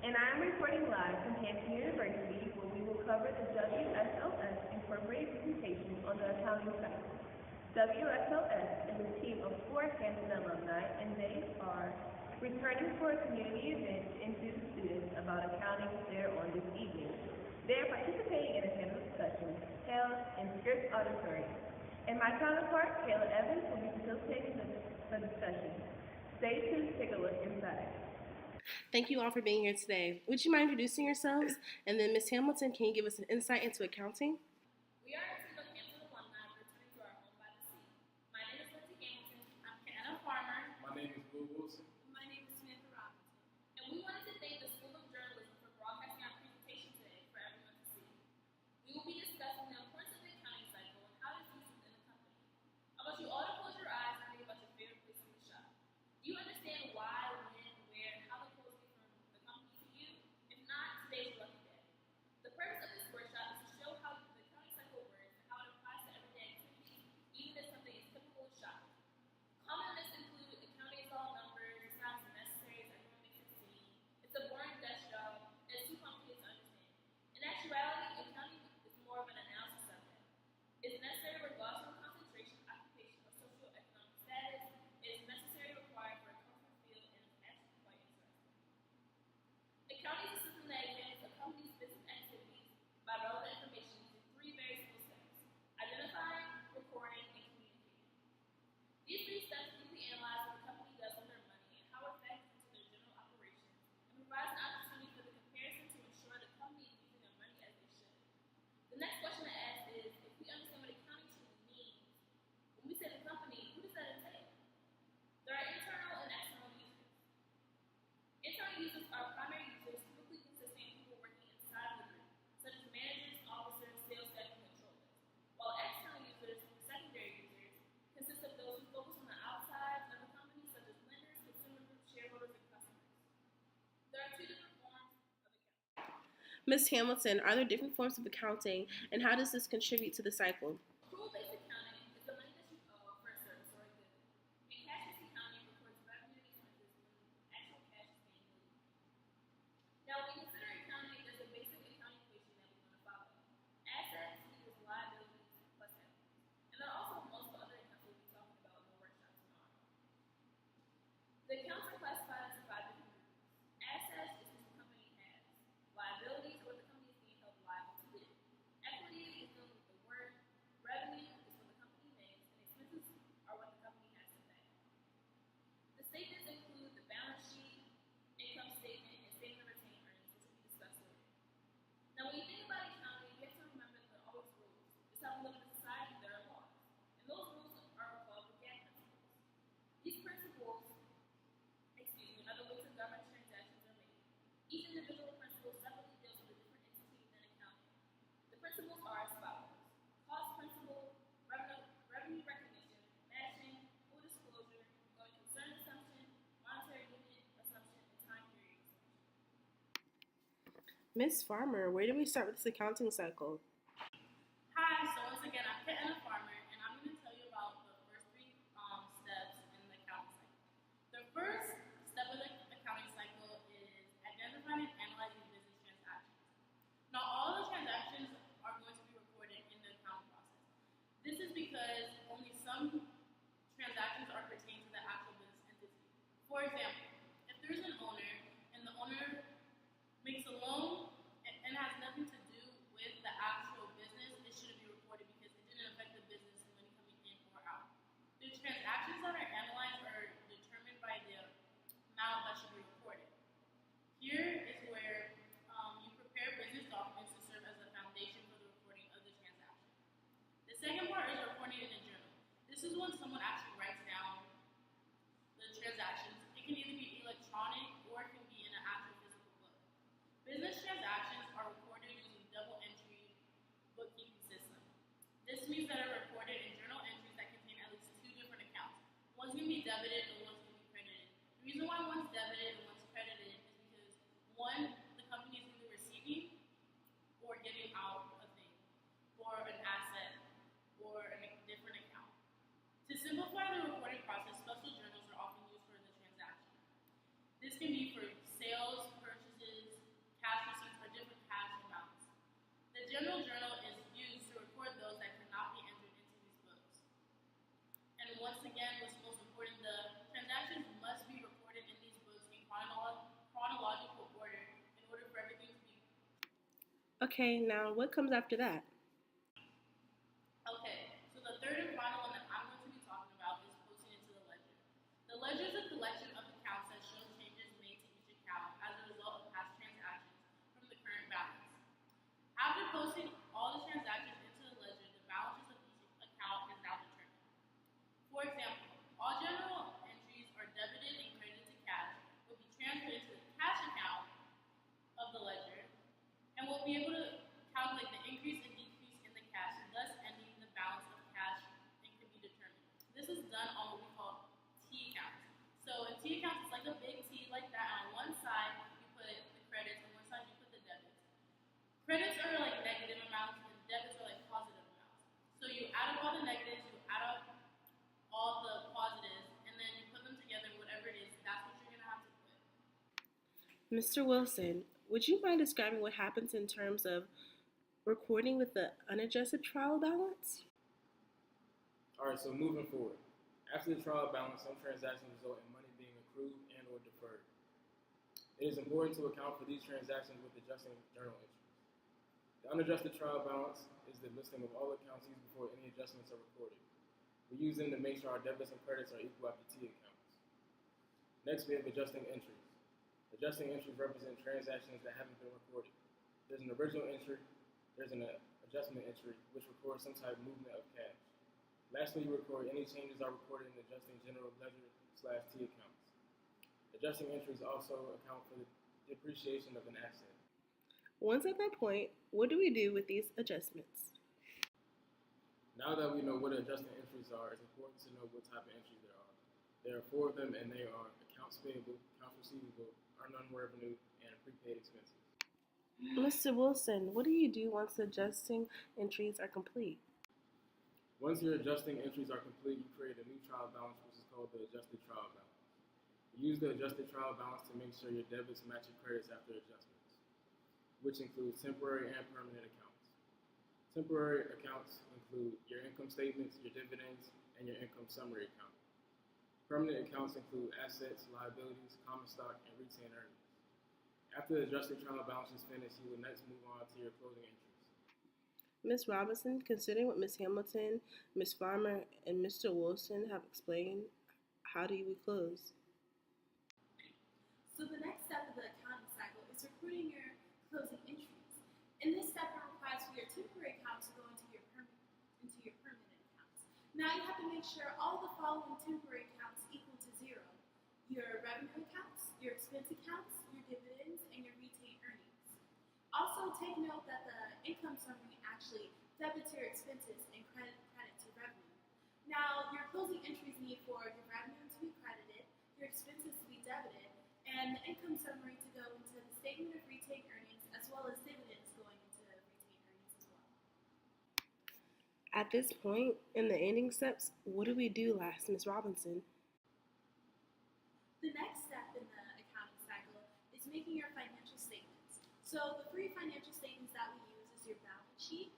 And I am reporting live from Hampton University, where we will cover the WSLS Incorporated presentation on the accounting cycle. WSLS is a team of 4 Hampton alumni, and they are returning for a community event to introduce students about accounting there on this evening. They are participating in a panel discussion held in Scripps Auditorium. And my counterpart, Kayla Evans, will be facilitating the discussion. Stay tuned to take a look inside. Thank you all for being here today. Would you mind introducing yourselves? And then Ms. Hamilton, can you give us an insight into accounting? We are a team of Hampton alumni returning to our home by the sea. My name is Lindsay Hamilton. I'm Kenna Farmer. My name is Will Wilson. My name is Samantha Robinson. And we wanted to thank the School of Journalism for broadcasting our presentation today for everyone to see. We will be discussing the importance of the accounting cycle and how it is used within the company. I want you all to close your eyes and think about your favorite places to shop. Do you understand why, when, where, and how the clothes get from the company to you? If not, today's your lucky day. The purpose of this workshop is to show how the accounting cycle works and how it applies to everyday activities, even if something is typical of shopping. Common myths include accounting is all numbers, it's not as necessary as everyone makes it seem, it's a boring desk job, and it's too complicated to understand. In actuality, accounting is more of an analysis subject. It's necessary regardless of concentration, occupation, or socioeconomic status. It is necessary required for a cultural field and is actually quite interesting. Accounting is a system that examines a company's business activities by relevant information using 3 very simple steps: identifying, recording, and communicating. These 3 steps deeply analyze what the company does with their money and how it factors into their general operations, and provides an opportunity for the comparison to ensure the company is using their money as they should. The next question to ask is, if we understand what accounting truly means, when we say the company, who does that entail? There are internal and external users. Internal users are primary users, typically consisting of people working inside of the group, such as managers, officers, sales staff, and controllers. While external users, secondary users, consist of those who focus on the outside of the company, such as lenders, consumer groups, shareholders, and customers. There are 2 different forms of accounting. Ms. Hamilton, are there different forms of accounting, and how does this contribute to the cycle? Accrual-based accounting is the money that you owe for a service or a good. And cash-based accounting records revenue and expenses when actual cash is being moved. Now, when we consider accounting, there's a basic accounting equation that we want to follow. Assets equals liabilities plus equity. And there are also multiple other accounts we'll be talking about in the workshop tomorrow. The accounts are classified into 5 different groups. Assets is what the company has. Liabilities are what the company is being held liable to do. Equity is dealing with the work. Revenue is what the company makes, and expenses are what the company has to pay. The statements include the balance sheet, income statement, and statement of retained earnings, which will be discussed later. Now, when you think about accounting, you have to remember that there are always rules. It's how we live in society, there are laws. And those rules are called the GAAP principles. These principles, are the ways that government transactions are made. Each individual principle separately deals with a different entity within accounting. The principles are as follows: cost principle, revenue recognition, matching, full disclosure, going concern assumption, monetary unit assumption, and time period assumption. Ms. Farmer, where do we start with this accounting cycle? Hi, so once again, I'm Kenna Farmer, and I'm going to tell you about the first 3 steps in the accounting cycle. The first step of the accounting cycle is identifying and analyzing business transactions. Now, all the transactions are going to be recorded in the accounting process. This is because only some transactions are pertaining to the actual business entity. For example, if there's an owner and the owner makes a loan and has nothing to do with the actual business, it shouldn't be recorded because it didn't affect the business money coming in or out. The transactions that are analyzed are determined by the amount that should be recorded. Here is where you prepare business documents to serve as a foundation for the recording of the transaction. The second part is recording in a journal. This is when someone actually writes down the transactions. It can either be electronic or it can be in an actual physical book. Business transactions are recorded using double entry bookkeeping system. This means that are recorded in journal entries that contain at least 2 different accounts. One's going to be debited and one's going to be credited. The reason why one's debited and one's credited is because, one, the company is either receiving or giving out a thing, or an asset, or a different account. To simplify Okay, now what comes after that? Okay, so the third and final one that I'm going to be talking about is posting into the ledger. The ledger is a collection of accounts that show changes made to each account as a result of past transactions from the current balance. After posting all the transactions into the ledger, the balances of each account is now determined. For example, all general entries are debited and credited to cash will be transferred into the cash account of the ledger and we'll be able to calculate the increase and decrease in the cash, thus ending the balance of cash and can be determined. This is done on what we call T accounts. So in T accounts, it's like a big T like that, and on one side you put the credits, and one side you put the debits. Credits are like negative amounts, and debits are like positive amounts. So you add up all the negatives, you add up all the positives, and then you put them together, whatever it is, that's what you're gonna have to put. Mr. Wilson, would you mind describing what happens in terms of recording with the unadjusted trial balance? All right, so moving forward. After the trial balance, some transactions result in money being accrued and or deferred. It is important to account for these transactions with adjusting journal entries. The unadjusted trial balance is the listing of all accounts used before any adjustments are recorded. We use them to make sure our debits and credits are equal after T accounts. Next, we have adjusting entries. Adjusting entries represent transactions that haven't been recorded. There's an original entry, there's an adjustment entry, which records some type of movement of cash. Lastly, you record any changes are recorded in adjusting general ledger/T accounts. Adjusting entries also account for the depreciation of an asset. Once at that point, what do we do with these adjustments? Now that we know what adjusting entries are, it's important to know what type of entries there are. There are 4 of them, and they are accounts payable, accounts receivable, unearned revenue, and prepaid expenses. Mr. Wilson, what do you do once the adjusting entries are complete? Once your adjusting entries are complete, you create a new trial balance, which is called the adjusted trial balance. You use the adjusted trial balance to make sure your debits match your credits after adjustments, which includes temporary and permanent accounts. Temporary accounts include your income statements, your dividends, and your income summary account. Permanent accounts include assets, liabilities, common stock, and retained earnings. After the adjusted trial balance is finished, you will next move on to your closing entries. Ms. Robinson, considering what Ms. Hamilton, Ms. Farmer, and Mr. Wilson have explained, how do we close? So the next step of the accounting cycle is recording your closing entries. In this step, it requires for your temporary accounts to go into your permanent accounts. Now you have to make sure all the following temporary accounts equal to 0. Your revenue accounts, your expense accounts, your dividends, and your retained earnings. Also take note that the income summary actually debits your expenses and credits your revenue. Now your closing entries need for your revenue to be credited, your expenses to be debited, and the income summary to go into the statement of retained earnings as well as dividends going into retained earnings as well. At this point, in the ending steps, what do we do last, Ms. Robinson? The next step in the accounting cycle is making your financial statements. So the 3 financial statements that we use is your balance sheet,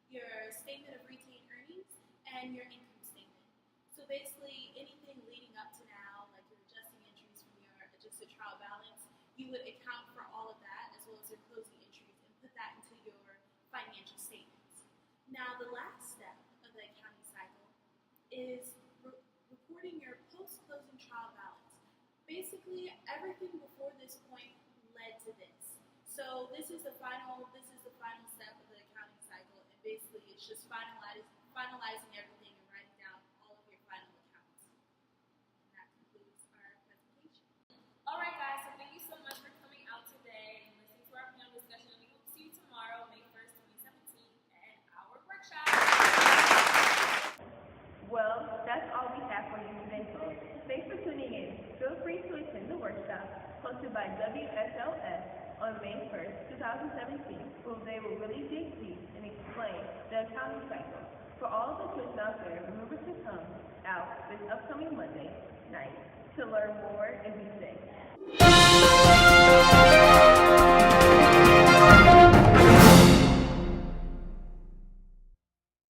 your statement of retained earnings, and your income statement. So basically anything leading up to now, like your adjusting entries from your adjusted trial balance, you would account for all of that as well as your closing entries and put that into your financial statements. Now the last step of the accounting cycle is recording your post-closing trial balance. Basically everything before this point led to this. So this is the final step of the accounting cycle, and basically it's just finalizing everything and writing down all of your final accounts. And that concludes our presentation. All right, guys, so thank you so much for coming out today and listening to our panel discussion. We hope to see you tomorrow, May 1st, 2017, at our workshop. Well, that's all we have for you today, folks. Thanks for tuning in. Feel free to attend the workshop hosted by WSLS on May 1st, 2017, where they will really dig deep and explain the accounting cycle. For all the kids out there, remember to come out this upcoming Monday night to learn more and be safe.